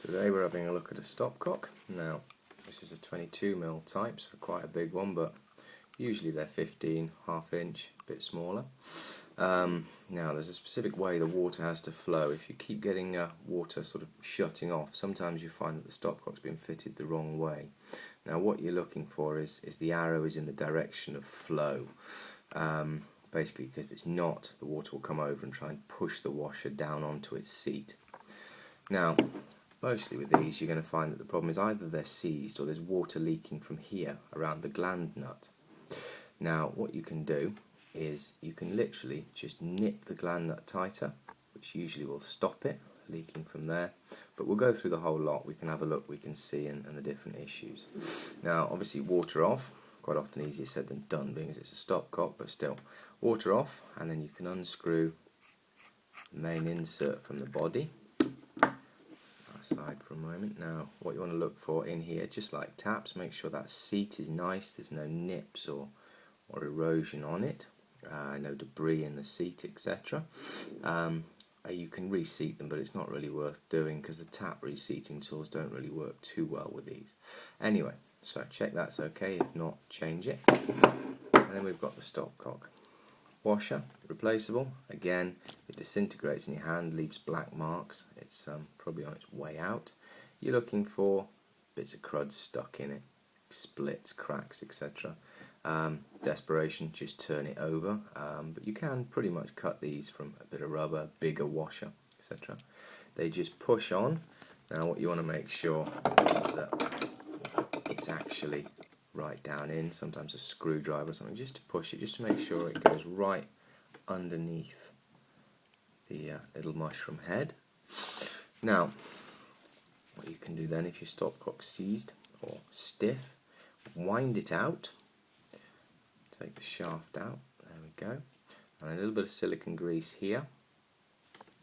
Today we're having a look at a stopcock. Now this is a 22mm type, so quite a big one, but usually they're 15, half inch, a bit smaller. Now there's a specific way the water has to flow. If you keep getting water sort of shutting off, sometimes you find that the stopcock's been fitted the wrong way. Now what you're looking for is the arrow is in the direction of flow. Basically, because if it's not, the water will come over and try and push the washer down onto its seat. Now, mostly with these, you're going to find that the problem is either they're seized or there's water leaking from here around the gland nut. Now, what you can do is you can literally just nip the gland nut tighter, which usually will stop it leaking from there. But we'll go through the whole lot. We can have a look, we can see, and the different issues. Now, obviously, water off. Quite often easier said than done, being as it's a stopcock, but still, water off, and then you can unscrew the main insert from the body. Aside for a moment. Now what you want to look for in here, just like taps, make sure that seat is nice, there's no nips or erosion on it, no debris in the seat, etc. You can reseat them, but it's not really worth doing because the tap reseating tools don't really work too well with these. Anyway, so check that's okay, if not change it. And then we've got the stopcock. Washer, replaceable. Again, it disintegrates in your hand, leaves black marks. It's probably on its way out. You're looking for bits of crud stuck in it, splits, cracks, etc. Desperation, just turn it over. But you can pretty much cut these from a bit of rubber, bigger washer, etc. They just push on. Now what you want to make sure is that it's actually right down in, sometimes a screwdriver or something, just to push it, just to make sure it goes right underneath the little mushroom head. Now, what you can do then, if your stopcock's seized or stiff, wind it out, take the shaft out, there we go, and a little bit of silicone grease here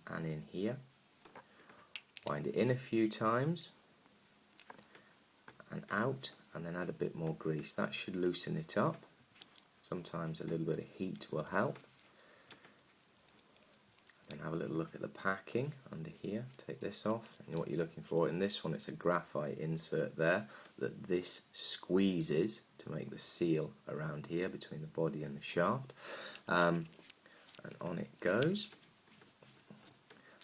and in here. Wind it in a few times and out, and then add a bit more grease. That should loosen it up. Sometimes a little bit of heat will help. Then have a little look at the packing under here. Take this off, and what you're looking for in this one, it's a graphite insert there that this squeezes to make the seal around here between the body and the shaft. And on it goes.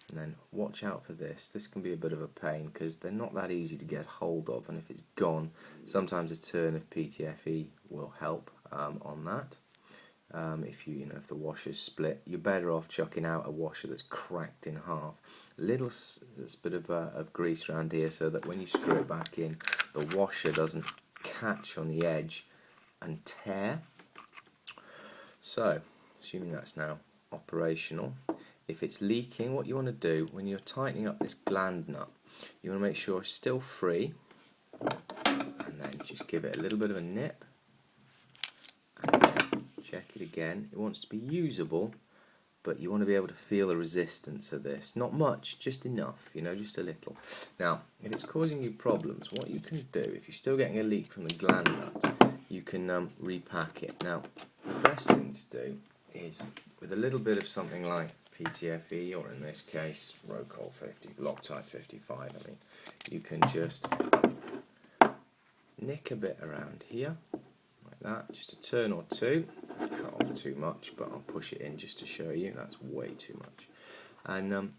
And then watch out for this. This can be a bit of a pain because they're not that easy to get hold of, and if it's gone, sometimes a turn of PTFE will help on that. If the washer's split, you're better off chucking out a washer that's cracked in half. A little bit of grease around here so that when you screw it back in, the washer doesn't catch on the edge and tear. So, assuming that's now operational. If it's leaking, what you want to do when you're tightening up this gland nut, you want to make sure it's still free, and then just give it a little bit of a nip, and then check it again. It wants to be usable, but you want to be able to feel the resistance of this. Not much, just enough, just a little. Now, if it's causing you problems, what you can do, if you're still getting a leak from the gland nut, you can repack it. Now, the best thing to do is, with a little bit of something like PTFE, or in this case Rockall 50, Loctite 55, you can just nick a bit around here like that, just a turn or two. Cut off too much, but I'll push it in just to show you. That's way too much. And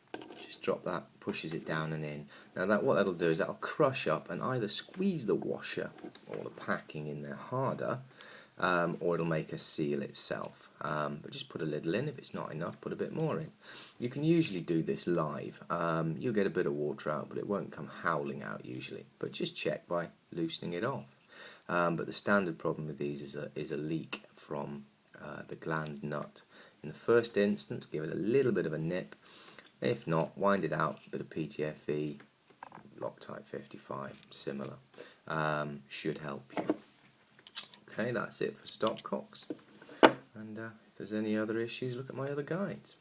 just drop that, pushes it down and in. Now what that'll do is that'll crush up and either squeeze the washer or the packing in there harder, or it'll make a seal itself. But just put a little in. If it's not enough, put a bit more in. You can usually do this live. You'll get a bit of water out, but it won't come howling out usually. But just check by loosening it off. But the standard problem with these is a leak from the gland nut. In the first instance, give it a little bit of a nip. If not, wind it out. A bit of PTFE, Loctite 55, similar. Should help you. Okay, that's it for stopcocks, and if there's any other issues, look at my other guides.